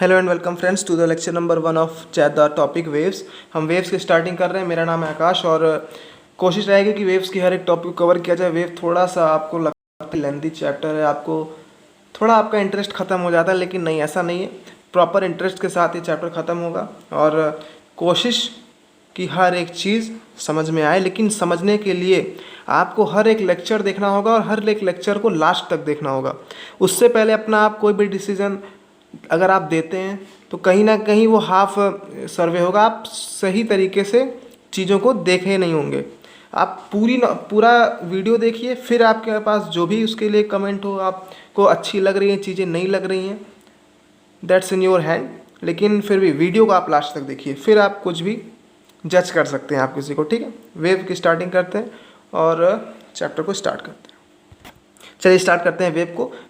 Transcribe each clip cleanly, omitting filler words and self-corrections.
Hello and welcome friends to the lecture number 1 of chat the topic waves. हम waves की starting कर रहे हैं। मेरा नाम है आकाश और कोशिश रहेगी कि वेव्स की हर एक टॉपिक कवर किया जाए। वेव थोड़ा सा आपको लगता है लेंथी चैप्टर है, आपको थोड़ा आपका इंटरेस्ट ख़त्म हो जाता है, लेकिन नहीं, ऐसा नहीं है। प्रॉपर इंटरेस्ट के साथ ये चैप्टर ख़त्म होगा और कोशिश कि हर एक चीज़ समझ में आए, लेकिन समझने के लिए आपको हर एक लेक्चर देखना होगा और हर एक लेक्चर को लास्ट तक देखना होगा। उससे पहले अपना आप कोई भी डिसीज़न अगर आप देते हैं तो कहीं ना कहीं वो हाफ सर्वे होगा। आप सही तरीके से चीज़ों को देखे नहीं होंगे। आप पूरा वीडियो देखिए, फिर आपके पास जो भी उसके लिए कमेंट हो, आपको अच्छी लग रही हैं चीज़ें, नहीं लग रही हैं, दैट्स इन योर हैंड। लेकिन फिर भी वीडियो को आप लास्ट तक देखिए, फिर आप कुछ भी जज कर सकते हैं आप किसी को। ठीक है, वेव की स्टार्टिंग करते हैं और चैप्टर को स्टार्ट करते हैं। चलिए स्टार्ट करते हैं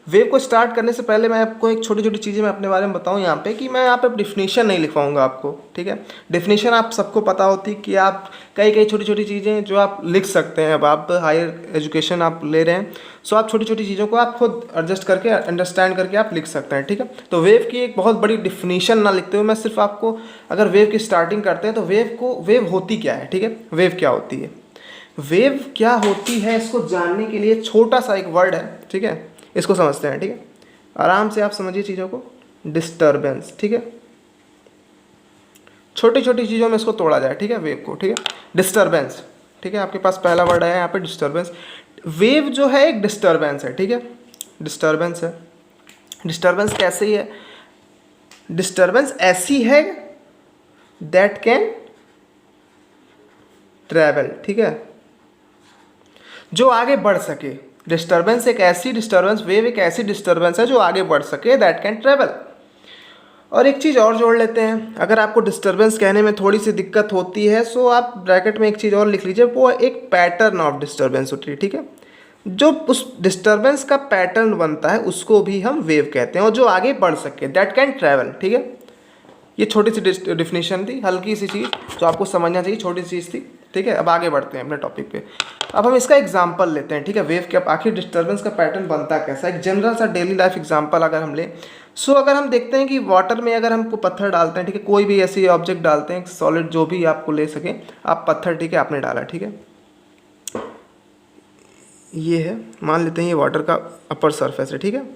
वेव को स्टार्ट करने से पहले मैं आपको एक छोटी छोटी चीज़ें मैं अपने बारे में बताऊं यहाँ पे, कि मैं यहाँ पे डिफिनीशन नहीं लिखवाऊंगा आपको। ठीक है, डिफिनीशन आप सबको पता होती कि आप कई छोटी छोटी चीज़ें जो आप लिख सकते हैं। अब आप हायर एजुकेशन आप ले रहे हैं, सो आप छोटी छोटी चीज़ों को आप खुद एडजस्ट करके अंडरस्टैंड करके आप लिख सकते हैं। ठीक है, तो वेव की एक बहुत बड़ी डिफिनीशन ना लिखते हुए मैं सिर्फ आपको, अगर वेव की स्टार्टिंग करते हैं तो वेव होती क्या है। ठीक है, वेव क्या होती है, वेव क्या होती है, इसको जानने के लिए छोटा सा एक वर्ड है। ठीक है, इसको समझते हैं। ठीक है, आराम से आप समझिए चीज़ों को। डिस्टर्बेंस। ठीक है, छोटी छोटी चीज़ों में इसको तोड़ा जाए। ठीक है, वेव को। ठीक है, डिस्टर्बेंस। ठीक है, आपके पास पहला वर्ड है यहाँ पे डिस्टर्बेंस। वेव जो है एक डिस्टर्बेंस है। ठीक है, डिस्टर्बेंस है। डिस्टर्बेंस कैसी है, डिस्टर्बेंस ऐसी है दैट कैन ट्रैवल। ठीक है, जो आगे बढ़ सके। डिस्टर्बेंस एक ऐसी डिस्टर्बेंस, वेव एक ऐसी डिस्टर्बेंस है जो आगे बढ़ सके, दैट कैन ट्रेवल। और एक चीज़ और जोड़ लेते हैं, अगर आपको डिस्टर्बेंस कहने में थोड़ी सी दिक्कत होती है सो आप ब्रैकेट में एक चीज़ और लिख लीजिए, वो एक पैटर्न ऑफ डिस्टर्बेंस होती है। ठीक है, जो उस डिस्टर्बेंस का पैटर्न बनता है उसको भी हम वेव कहते हैं, और जो आगे बढ़ सके, दैट कैन ट्रैवल। ठीक है, ये छोटी सी डिफिनेशन थी, हल्की सी चीज़ जो आपको समझना चाहिए, छोटी सी चीज़ थी। ठीक है, अब आगे बढ़ते हैं अपने टॉपिक पे। अब हम इसका एग्जांपल लेते हैं। ठीक है, वेव के आखिर डिस्टर्बेंस का पैटर्न बनता कैसा है, एक जनरल सा डेली लाइफ एग्जांपल अगर हम लें। सो अगर हम देखते हैं कि वाटर में अगर हमको पत्थर डालते हैं, ठीक है, कोई भी ऐसी ऑब्जेक्ट डालते हैं, सॉलिड जो भी आपको ले सके आप, पत्थर, ठीक है, आपने डाला। ठीक है, ये है, मान लेते हैं ये वाटर का अपर सरफेस है। ठीक है,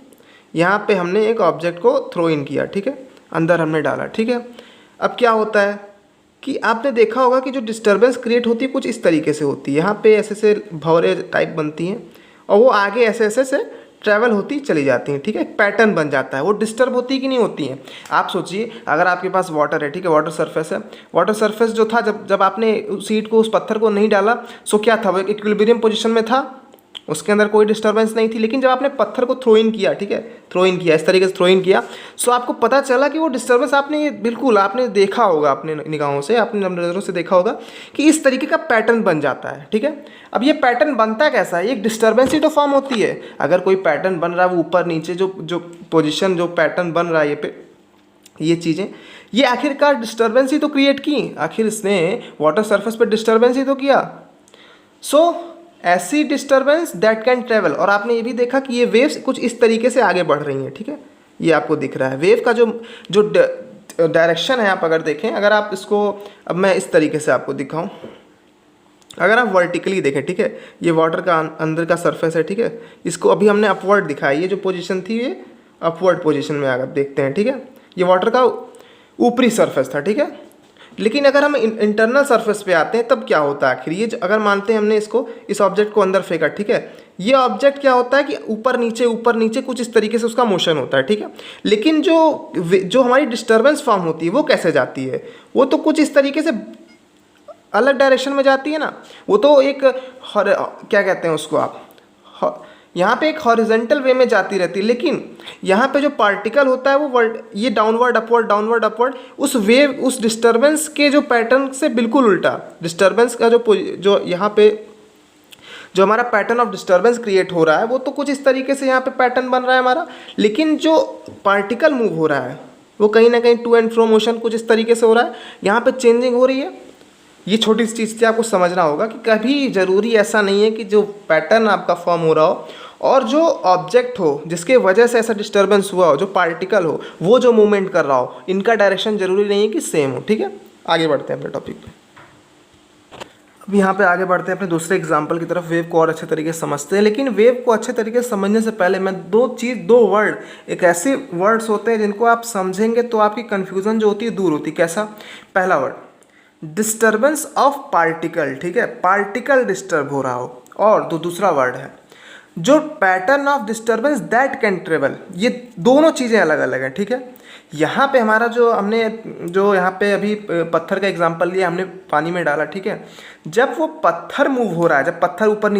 यहाँ पे हमने एक ऑब्जेक्ट को थ्रो इन किया। ठीक है, अंदर हमने डाला। ठीक है, अब क्या होता है कि आपने देखा होगा कि जो डिस्टर्बेंस क्रिएट होती है कुछ इस तरीके से होती है। यहाँ पे ऐसे से भंवरे टाइप बनती हैं और वो आगे ऐसे ऐसे से ट्रैवल होती चली जाती हैं। ठीक है, एक पैटर्न बन जाता है। वो डिस्टर्ब होती कि नहीं होती हैं। आप सोचिए, अगर आपके पास वाटर है, ठीक है, वाटर सरफेस है, वाटर सरफेस जो था, जब आपने उस ईंट को, उस पत्थर को नहीं डाला, सो क्या था, वो एक इक्विलिब्रियम पोजीशन में था, उसके अंदर कोई डिस्टर्बेंस नहीं थी। लेकिन जब आपने पत्थर को थ्रो इन किया, ठीक है, थ्रो इन किया, इस तरीके से थ्रो इन किया, सो आपको पता चला कि वो डिस्टर्बेंस आपने बिल्कुल आपने देखा होगा, अपने निगाहों से, अपने नज़रों से देखा होगा कि इस तरीके का पैटर्न बन जाता है। ठीक है, अब ये पैटर्न बनता कैसा है, एक डिस्टर्बेंस ही तो फॉर्म होती है। अगर कोई पैटर्न बन रहा है, वो ऊपर नीचे जो पोजिशन, जो पैटर्न बन रहा है, ये चीज़ें, ये आखिरकार डिस्टर्बेंस ही तो क्रिएट की। आखिर इसने वाटर सरफेस पर डिस्टर्बेंस ही तो किया। सो ऐसी डिस्टर्बेंस दैट कैन ट्रेवल। और आपने ये भी देखा कि ये वेव्स कुछ इस तरीके से आगे बढ़ रही हैं। ठीक है, ये आपको दिख रहा है वेव का जो डायरेक्शन है। आप अगर देखें, अगर आप इसको, अब मैं इस तरीके से आपको दिखाऊं, अगर आप वर्टिकली देखें, ठीक है, ये वाटर का अंदर का सरफेस है। ठीक है, इसको अभी हमने अपवर्ड दिखाया, ये जो पोजीशन थी ये अपवर्ड पोजीशन में अगर देखते हैं। ठीक है, ये वाटर का ऊपरी सरफेस था। ठीक है, लेकिन अगर हम इंटरनल सरफेस पे आते हैं तब क्या होता है, आखिर ये अगर मानते हैं हमने इसको, इस ऑब्जेक्ट को अंदर फेंका, ठीक है, ये ऑब्जेक्ट क्या होता है कि ऊपर नीचे कुछ इस तरीके से उसका मोशन होता है। ठीक है, लेकिन जो हमारी डिस्टर्बेंस फॉर्म होती है वो कैसे जाती है, वो तो कुछ इस तरीके से अलग डायरेक्शन में जाती है ना। वो तो एक क्या कहते हैं उसको आप, यहाँ पे एक हॉरिजेंटल वे में जाती रहती है, लेकिन यहाँ पे जो पार्टिकल होता है वो ये डाउनवर्ड अपवर्ड उस वेव, उस डिस्टर्बेंस के जो पैटर्न से बिल्कुल उल्टा। डिस्टर्बेंस का जो यहाँ पे जो हमारा पैटर्न ऑफ डिस्टर्बेंस क्रिएट हो रहा है वो तो कुछ इस तरीके से यहाँ पे पैटर्न बन रहा है हमारा, लेकिन जो पार्टिकल मूव हो रहा है वो कहीं ना कहीं टू एंड फ्रो मोशन कुछ इस तरीके से हो रहा है, यहाँ पे चेंजिंग हो रही है। ये छोटी सी चीज़ थी, आपको समझना होगा कि कभी ज़रूरी ऐसा नहीं है कि जो पैटर्न आपका फॉर्म हो रहा हो और जो ऑब्जेक्ट हो जिसके वजह से ऐसा डिस्टर्बेंस हुआ हो, जो पार्टिकल हो, वो जो मूवमेंट कर रहा हो, इनका डायरेक्शन जरूरी नहीं है कि सेम हो। ठीक है, आगे बढ़ते हैं अपने टॉपिक पे। अब यहाँ पे आगे बढ़ते हैं अपने दूसरे एग्जाम्पल की तरफ। वेव को और अच्छे तरीके से समझते हैं, लेकिन वेव को अच्छे तरीके से समझने से पहले मैं दो वर्ड, एक ऐसे वर्ड्स होते हैं जिनको आप समझेंगे तो आपकी कन्फ्यूज़न जो होती है दूर होती है। कैसा? पहला वर्ड डिस्टर्बेंस ऑफ पार्टिकल, ठीक है, पार्टिकल डिस्टर्ब हो रहा हो। और दूसरा वर्ड है जो pattern of disturbance that can travel. ये दोनों चीज़ें अलग अलग हैं। ठीक है, यहाँ पे हमारा जो यहाँ पे अभी पत्थर का एग्जांपल लिया, हमने पानी में डाला। ठीक है, जब वो पत्थर मूव हो रहा है, जब पत्थर ऊपर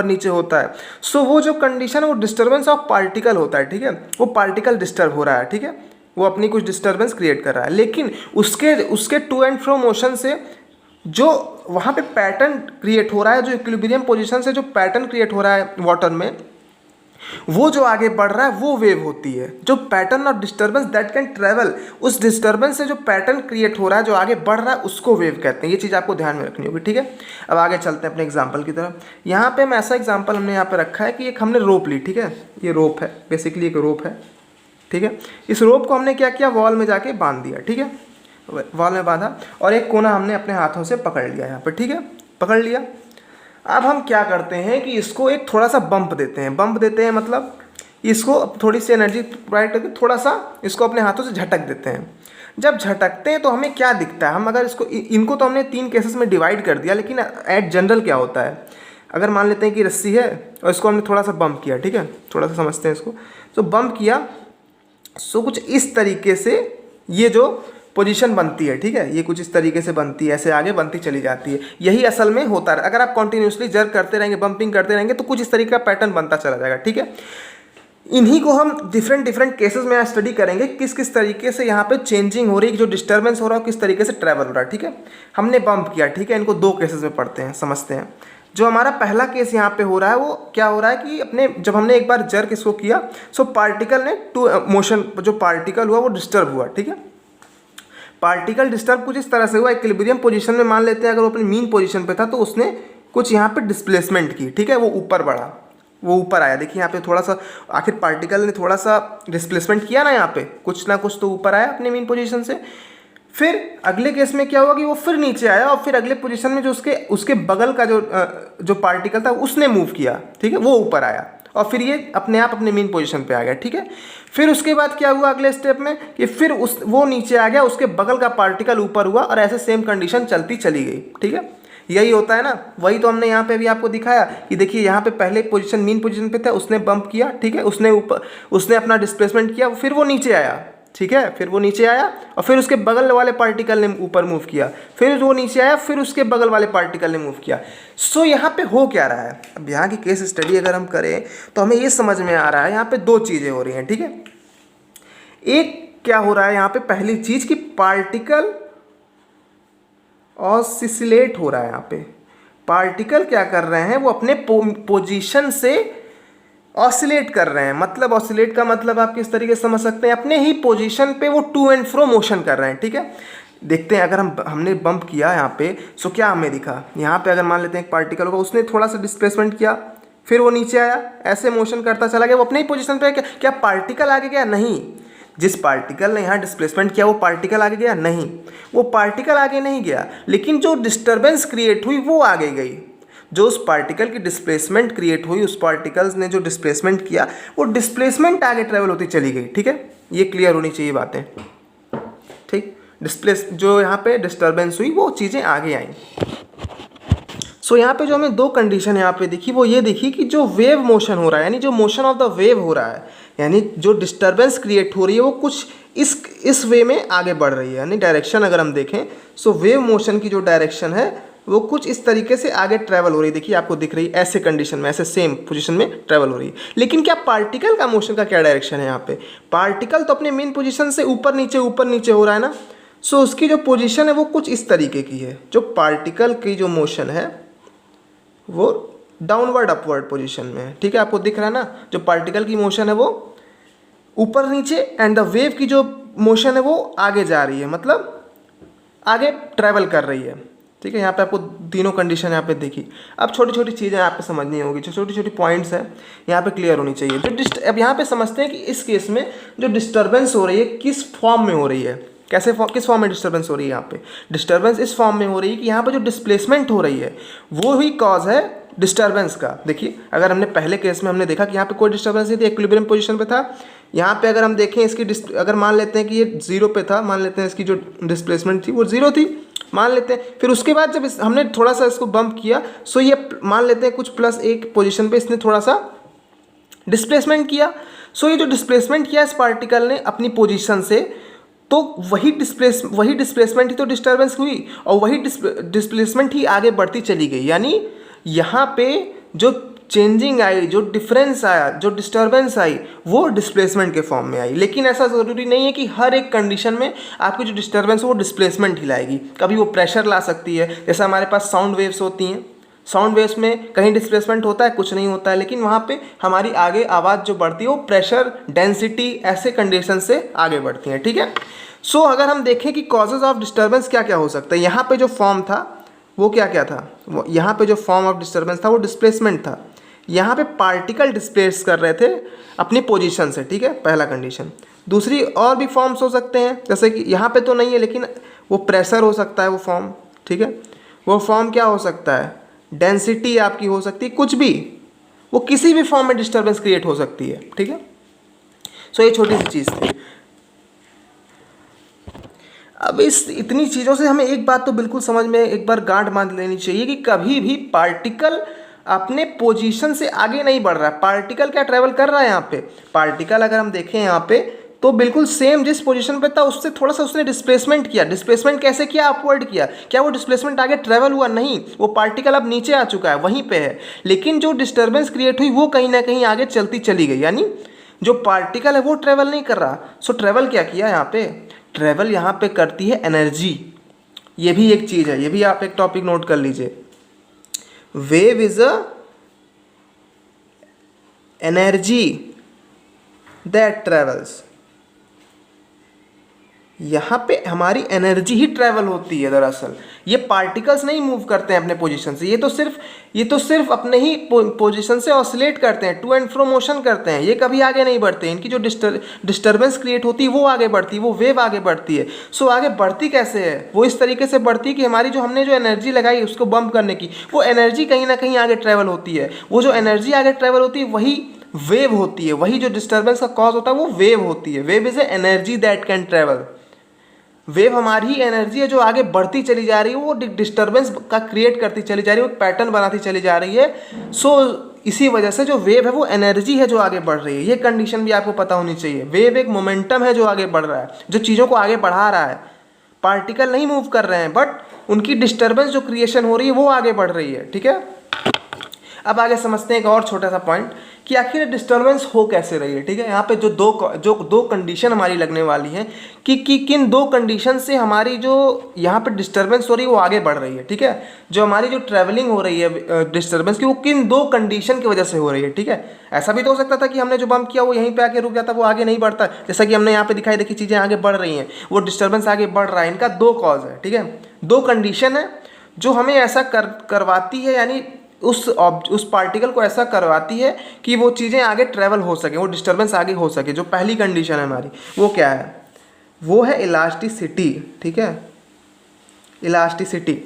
नीचे होता है, सो वो जो कंडीशन है वो डिस्टर्बेंस ऑफ पार्टिकल होता है। ठीक है, वो पार्टिकल डिस्टर्ब हो रहा है। ठीक है, वो अपनी कुछ डिस्टर्बेंस क्रिएट कर रहा है, लेकिन उसके टू एंड फ्रो मोशन से जो वहाँ पे पैटर्न क्रिएट हो रहा है, जो इक्विलिब्रियम पोजीशन से जो पैटर्न क्रिएट हो रहा है वाटर में, वो जो आगे बढ़ रहा है वो वेव होती है। जो pattern of disturbance that can travel, उस डिस्टर्बेंस से जो पैटर्न क्रिएट हो रहा है, जो आगे बढ़ रहा है, उसको वेव कहते हैं। ये चीज़ आपको ध्यान में रखनी होगी। ठीक है, अब आगे चलते हैं अपने एग्जाम्पल की तरफ। यहाँ पे हम ऐसा एग्जाम्पल हमने यहाँ पे रखा है कि एक हमने रोप ली। ठीक है, ये रोप है, बेसिकली एक रोप है। ठीक है, इस रोप को हमने क्या किया, वॉल में जाके बांध दिया। ठीक है, वॉल में बांधा और एक कोना हमने अपने हाथों से पकड़ लिया यहाँ पर। ठीक है, पकड़ लिया। अब हम क्या करते हैं कि इसको एक थोड़ा सा बम्प देते हैं। बम्प देते हैं मतलब इसको थोड़ी सी एनर्जी प्रोवाइड करके थोड़ा सा इसको अपने हाथों से झटक देते हैं। जब झटकते हैं तो हमें क्या दिखता है, हम अगर इनको तो हमने 3 केसेस में डिवाइड कर दिया, लेकिन एट जनरल क्या होता है, अगर मान लेते हैं कि रस्सी है और इसको हमने थोड़ा सा बम्प किया। ठीक है, थोड़ा सा समझते हैं इसको। तो बम्प किया, सो कुछ इस तरीके से ये जो पोजीशन बनती है। ठीक है, ये कुछ इस तरीके से बनती है, ऐसे आगे बनती चली जाती है। यही असल में होता है। अगर आप कंटिन्यूसली जर्क करते रहेंगे, बम्पिंग करते रहेंगे, तो कुछ इस तरीके का पैटर्न बनता चला जाएगा। ठीक है, इन्हीं को हम डिफरेंट केसेस में स्टडी करेंगे, किस किस तरीके से यहाँ पे चेंजिंग हो रही है, जो डिस्टर्बेंस हो रहा है किस तरीके से ट्रैवल हो रहा है। ठीक है, हमने बम्प किया। ठीक है, इनको 2 केसेस में पढ़ते हैं, समझते हैं। जो हमारा पहला केस यहाँ पे हो रहा है वो क्या हो रहा है कि जब हमने एक बार जर्क इसको किया, सो पार्टिकल ने मोशन, जो पार्टिकल हुआ वो डिस्टर्ब हुआ। ठीक है, पार्टिकल डिस्टर्ब कुछ इस तरह से हुआ, इक्विलिब्रियम पोजीशन में मान लेते हैं, अगर वो अपनी मीन पोजीशन पे था तो उसने कुछ यहाँ पे डिस्प्लेसमेंट की। ठीक है, वो ऊपर बढ़ा, वो ऊपर आया। देखिए यहाँ पे थोड़ा सा, आखिर पार्टिकल ने थोड़ा सा डिस्प्लेसमेंट किया ना, यहाँ पे कुछ ना कुछ तो ऊपर आया अपने मीन पोजीशन से। फिर अगले केस में क्या हुआ कि वो फिर नीचे आया और फिर अगले पोजीशन में जो उसके बगल का जो पार्टिकल था उसने मूव किया। ठीक है, वो ऊपर आया और फिर ये अपने आप अपने मेन पोजीशन पे आ गया। ठीक है, फिर उसके बाद क्या हुआ अगले स्टेप में कि फिर वो नीचे आ गया, उसके बगल का पार्टिकल ऊपर हुआ और ऐसे सेम कंडीशन चलती चली गई। ठीक है, यही होता है ना, वही तो हमने यहाँ पे भी आपको दिखाया कि देखिए यहाँ पे पहले पोजीशन मीन पोजीशन पे था, उसने बम्प किया। ठीक है, उसने अपना डिस्प्लेसमेंट किया, फिर वो नीचे आया। ठीक है, फिर वो नीचे आया और फिर उसके बगल वाले पार्टिकल ने ऊपर मूव किया, फिर वो नीचे आया, फिर उसके बगल वाले पार्टिकल ने मूव किया। सो यहाँ पे हो क्या रहा है, अब यहाँ की केस स्टडी अगर हम करें तो हमें ये समझ में आ रहा है यहाँ पे 2 चीज़ें हो रही हैं। ठीक है, एक क्या हो रहा है यहाँ पे, पहली चीज़ कि पार्टिकल ऑसिलेट हो रहा है। यहाँ पे पार्टिकल क्या कर रहे हैं, वो अपने पोजीशन से ऑसिलेट कर रहे हैं। मतलब ऑसिलेट का मतलब आप किस तरीके से समझ सकते हैं, अपने ही पोजीशन पे वो टू एंड फ्रो मोशन कर रहे हैं। ठीक है, देखते हैं अगर हमने बम्प किया यहाँ पे, सो क्या हमें दिखा, यहाँ पे अगर मान लेते हैं एक पार्टिकल होगा, उसने थोड़ा सा डिस्प्लेसमेंट किया, फिर वो नीचे आया, ऐसे मोशन करता चला गया, वो अपने ही पोजीशन पे। क्या पार्टिकल आगे गया? नहीं। जिस पार्टिकल ने यहाँ डिस्प्लेसमेंट किया वो पार्टिकल आगे गया? नहीं, वो पार्टिकल आगे नहीं गया, लेकिन जो डिस्टर्बेंस क्रिएट हुई वो आगे गई। जो उस पार्टिकल की डिस्प्लेसमेंट क्रिएट हुई, उस पार्टिकल्स ने जो डिस्प्लेसमेंट किया, वो डिस्प्लेसमेंट आगे ट्रेवल होती चली गई। ठीक है, ये क्लियर होनी चाहिए बातें। ठीक, जो यहाँ पे डिस्टर्बेंस हुई वो चीज़ें आगे आई। सो यहाँ पे जो हमें 2 कंडीशन यहाँ पे दिखी, वो ये दिखी कि जो वेव मोशन हो रहा है, यानी जो मोशन ऑफ द वेव हो रहा है, यानी जो डिस्टर्बेंस क्रिएट हो रही है, वो कुछ इस वे में आगे बढ़ रही है। यानी डायरेक्शन अगर हम देखें, सो वेव मोशन की जो डायरेक्शन है वो कुछ इस तरीके से आगे ट्रैवल हो रही है। देखिए आपको दिख रही है, ऐसे कंडीशन में, ऐसे सेम पोजीशन में ट्रैवल हो रही है। लेकिन क्या पार्टिकल का मोशन का क्या डायरेक्शन है यहाँ पे? पार्टिकल तो अपने मेन पोजीशन से ऊपर नीचे हो रहा है ना, सो उसकी जो पोजीशन है वो कुछ इस तरीके की है। जो पार्टिकल की जो मोशन है वो डाउनवर्ड अपवर्ड पोजीशन में है। ठीक है, आपको दिख रहा है ना, जो पार्टिकल की मोशन है वो ऊपर नीचे, एंड द वेव की जो मोशन है वो आगे जा रही है, मतलब आगे ट्रैवल कर रही है। ठीक है। यहाँ पे आपको तीनों कंडीशन यहाँ पे देखी। अब छोटी छोटी चीज़ें यहाँ पे समझनी होगी, जो छोटी छोटी पॉइंट्स हैं यहाँ पे क्लियर होनी चाहिए। जो अब यहाँ पे समझते हैं कि इस केस में जो डिस्टर्बेंस हो रही है किस फॉर्म में हो रही है, किस फॉर्म में डिस्टर्बेंस हो रही है। यहाँ पे डिस्टर्बेंस इस फॉर्म में हो रही है कि यहाँ पे जो डिस्प्लेसमेंट हो रही है वो ही कॉज है डिस्टर्बेंस का। देखिए अगर हमने पहले केस में हमने देखा कि यहाँ पे कोई डिस्टर्बेंस नहीं थी, इक्विलिब्रियम पोजीशन पे था। यहाँ पे अगर हम देखें इसकी अगर मान लेते हैं कि ये 0 पे था, मान लेते हैं इसकी जो डिस्प्लेसमेंट थी वो 0 थी, मान लेते हैं। फिर उसके बाद जब हमने थोड़ा सा इसको बम्प किया, सो ये मान लेते हैं कुछ +1 पोजीशन पे इसने थोड़ा सा डिस्प्लेसमेंट किया। सो ये जो डिस्प्लेसमेंट किया इस पार्टिकल ने अपनी पोजीशन से, तो वही डिस्प्लेसमेंट ही तो डिस्टर्बेंस हुई और वही डिस्प्लेसमेंट ही आगे बढ़ती चली गई। यानी यहाँ पे जो चेंजिंग आई, जो डिफरेंस आया, जो डिस्टर्बेंस आई, वो डिस्प्लेसमेंट के फॉर्म में आई। लेकिन ऐसा ज़रूरी नहीं है कि हर एक कंडीशन में आपकी जो डिस्टर्बेंस हो वो डिस्प्लेसमेंट ही लाएगी। कभी वो प्रेशर ला सकती है, जैसे हमारे पास साउंड वेव्स होती हैं। साउंड वेव्स में कहीं डिस्प्लेसमेंट होता है, कुछ नहीं होता है, लेकिन वहाँ पे हमारी आगे आवाज़ जो बढ़ती है वो प्रेशर, डेंसिटी, ऐसे कंडीशन से आगे बढ़ती हैं। ठीक है। सो अगर हम देखें कि कॉजेज ऑफ डिस्टर्बेंस क्या क्या हो सकता है, यहाँ पे जो फॉर्म था वो क्या क्या था, वो यहाँ पे जो फॉर्म ऑफ डिस्टर्बेंस था वो डिस्प्लेसमेंट था। यहाँ पे पार्टिकल डिस्प्लेस कर रहे थे अपनी पोजीशन से। ठीक है, पहला कंडीशन। दूसरी और भी फॉर्म्स हो सकते हैं, जैसे कि यहाँ पे तो नहीं है लेकिन वो प्रेशर हो सकता है वो फॉर्म। ठीक है, वो फॉर्म क्या हो सकता है, डेंसिटी आपकी हो सकती है, कुछ भी, वो किसी भी फॉर्म में डिस्टर्बेंस क्रिएट हो सकती है। ठीक है। सो ये छोटी सी चीज़ थी। अब इस इतनी चीज़ों से हमें एक बात तो बिल्कुल समझ में एक बार गांठ बांध लेनी चाहिए कि कभी भी पार्टिकल अपने पोजीशन से आगे नहीं बढ़ रहा है। पार्टिकल क्या ट्रैवल कर रहा है यहाँ पे, पार्टिकल अगर हम देखें यहाँ पे तो बिल्कुल सेम जिस पोजीशन पे था उससे थोड़ा सा उसने डिस्प्लेसमेंट किया। डिस्प्लेसमेंट कैसे किया, अपवर्ड किया। क्या वो डिस्प्लेसमेंट आगे ट्रैवल हुआ, नहीं, वो पार्टिकल अब नीचे आ चुका है, वहीं पे है। लेकिन जो डिस्टर्बेंस क्रिएट हुई वो कहीं ना कहीं आगे चलती चली गई, यानी जो पार्टिकल है वो ट्रैवल नहीं कर रहा। सो ट्रैवल क्या किया यहाँ पे, ट्रैवल यहाँ पे करती है एनर्जी। ये भी एक चीज़ है, ये भी आप एक टॉपिक नोट कर लीजिए। Wave is a energy that travels. यहाँ पे हमारी एनर्जी ही ट्रैवल होती है। दरअसल ये पार्टिकल्स नहीं मूव करते हैं अपने पोजीशन से, ये तो सिर्फ अपने ही पोजीशन से ऑसिलेट करते हैं, टू एंड फ्रो मोशन करते हैं। ये कभी आगे नहीं बढ़ते हैं। इनकी जो डिस्टर्बेंस क्रिएट होती है वो आगे बढ़ती है, वो वेव आगे बढ़ती है। सो आगे बढ़ती कैसे है, वो इस तरीके से बढ़ती है कि हमारी जो हमने जो एनर्जी लगाई उसको बम्प करने की, वो एनर्जी कहीं ना कहीं आगे ट्रैवल होती है। वो जो एनर्जी आगे ट्रैवल होती है वही वेव होती है, वही जो डिस्टर्बेंस का कॉज होता है वो वेव होती है। Wave is a energy that can travel. Wave हमारी ही एनर्जी है जो आगे बढ़ती चली जा रही है, वो डिस्टर्बेंस का क्रिएट करती चली जा रही है, वो पैटर्न बनाती चली जा रही है। सो इसी वजह से जो वेव है वो एनर्जी है जो आगे बढ़ रही है। ये कंडीशन भी आपको पता होनी चाहिए। वेव एक मोमेंटम है जो आगे बढ़ रहा है, जो चीज़ों को आगे बढ़ा रहा है। पार्टिकल नहीं मूव कर रहे हैं, बट उनकी डिस्टर्बेंस जो क्रिएशन हो रही है वो आगे बढ़ रही है। ठीक है। अब आगे समझते हैं एक और छोटा सा पॉइंट कि आखिर डिस्टर्बेंस हो कैसे रही है। ठीक है, यहाँ पे जो दो कंडीशन हमारी लगने वाली हैं कि किन दो कंडीशन से हमारी जो यहाँ पे डिस्टर्बेंस हो रही है वो आगे बढ़ रही है। ठीक है, जो हमारी जो ट्रैवलिंग हो रही है डिस्टर्बेंस की, वो किन दो कंडीशन की वजह से हो रही है। ठीक है, ऐसा भी तो हो सकता था कि हमने जो बम्प किया वो यहीं पे आके रुक जाता, वो आगे नहीं बढ़ता। जैसा कि हमने यहाँ पे दिखाई, देखी चीज़ें आगे बढ़ रही हैं, वो डिस्टर्बेंस आगे बढ़ रहा है। इनका दो कॉज है। ठीक है, दो कंडीशन है जो हमें ऐसा करवाती है, यानी उस पार्टिकल को ऐसा करवाती है कि वो चीज़ें आगे ट्रैवल हो सके, वो डिस्टर्बेंस आगे हो सके। जो पहली कंडीशन है हमारी वो क्या है, वो है इलास्टिसिटी। ठीक है, इलास्टिसिटी।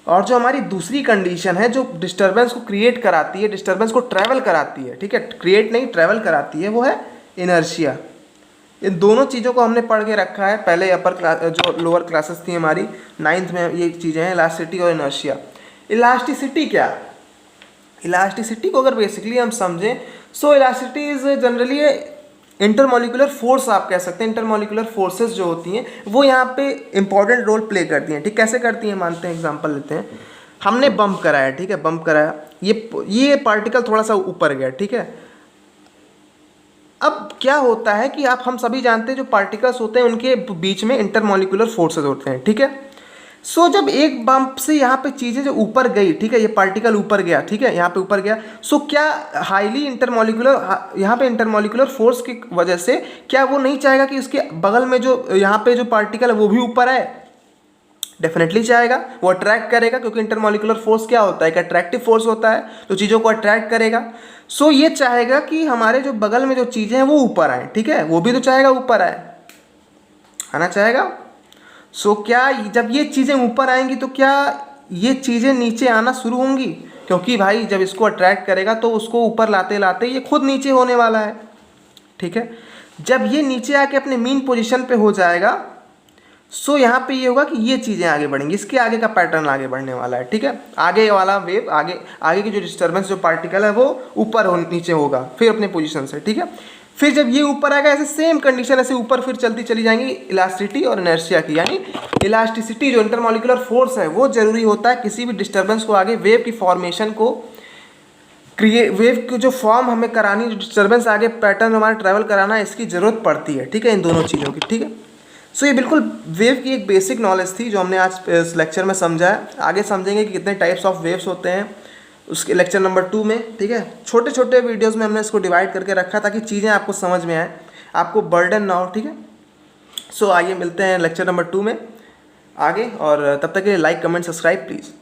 और जो हमारी दूसरी कंडीशन है जो डिस्टर्बेंस को क्रिएट कराती है, डिस्टर्बेंस को ट्रैवल कराती है, ठीक है, क्रिएट नहीं ट्रैवल कराती है, वो है इनर्शिया। इन दोनों चीज़ों को हमने पढ़ के रखा है पहले अपर क्लास, जो लोअर क्लासेस थी हमारी 9th में, ये चीज़ें हैं इलास्टिसिटी और इनर्शिया। इलास्टिसिटी क्या, इलास्टिसिटी को अगर बेसिकली हम समझें, so elasticity is generally intermolecular force, आप कह सकते हैं। इंटरमोलिकुलर फोर्सेस जो होती हैं वो यहाँ पे इंपॉर्टेंट रोल प्ले करती हैं। ठीक, कैसे करती हैं, मानते हैं, एग्जांपल लेते हैं। हमने बम्प कराया, ठीक है, बम्प कराया, ये पार्टिकल थोड़ा सा ऊपर गया। ठीक है, अब क्या होता है कि हम सभी जानते हैं जो पार्टिकल्स होते हैं उनके बीच में इंटरमोलिकुलर फोर्सेस होते हैं। ठीक है, सो जब एक बम्प से यहाँ पे चीज़ें जो ऊपर गई, ठीक है, ये पार्टिकल ऊपर गया, ठीक है, यहाँ पे ऊपर गया, सो क्या हाईली इंटरमोलिकुलर, यहाँ पे इंटरमोलिकुलर फोर्स की वजह से क्या वो नहीं चाहेगा कि उसके बगल में जो यहाँ पे जो पार्टिकल है वो भी ऊपर आए, डेफिनेटली चाहेगा, वो अट्रैक्ट करेगा, क्योंकि इंटरमॉलिक्यूलर फोर्स क्या होता है, एक अट्रैक्टिव फोर्स होता है, तो चीज़ों को अट्रैक्ट करेगा। सो ये चाहेगा कि हमारे जो बगल में जो चीज़ें हैं वो ऊपर आए, ठीक है, वो भी तो चाहेगा ऊपर आए, आना चाहेगा। सो क्या जब ये चीज़ें ऊपर आएंगी तो क्या ये चीज़ें नीचे आना शुरू होंगी, क्योंकि भाई जब इसको अट्रैक्ट करेगा तो उसको ऊपर लाते लाते ये खुद नीचे होने वाला है, ठीक है। जब ये नीचे आके अपने मीन पोजीशन पे हो जाएगा, सो यहाँ पे ये होगा कि ये चीज़ें आगे बढ़ेंगी, इसके आगे का पैटर्न आगे बढ़ने वाला है, ठीक है। आगे वाला वेव, आगे आगे की जो डिस्टर्बेंस जो पार्टिकल है वो ऊपर नीचे होगा फिर अपने पोजीशन से, ठीक है। फिर जब ये ऊपर आएगा, ऐसे सेम कंडीशन ऐसे ऊपर फिर चलती चली जाएंगी इलास्टिसिटी और इनर्शिया की, यानी इलास्टिसिटी जो इंटरमॉलिक्यूलर फोर्स है वो जरूरी होता है किसी भी डिस्टर्बेंस को आगे वेव की फॉर्मेशन को वेव की जो फॉर्म हमें करानी, जो डिस्टर्बेंस आगे पैटर्न हमारा ट्रैवल कराना है, इसकी ज़रूरत पड़ती है, ठीक है, इन दोनों चीज़ों की, ठीक है। सो ये बिल्कुल वेव की एक बेसिक नॉलेज थी जो हमने आज इस लेक्चर में समझा है। आगे समझेंगे कि कितने टाइप्स ऑफ वेव्स होते हैं उसके लेक्चर नंबर 2 में, ठीक है। छोटे छोटे वीडियोस में हमने इसको डिवाइड करके रखा ताकि चीज़ें आपको समझ में आए, आपको बर्डन ना हो, ठीक है। सो आइए मिलते हैं लेक्चर नंबर 2 में आगे, और तब तक के लिए लाइक कमेंट सब्सक्राइब प्लीज़।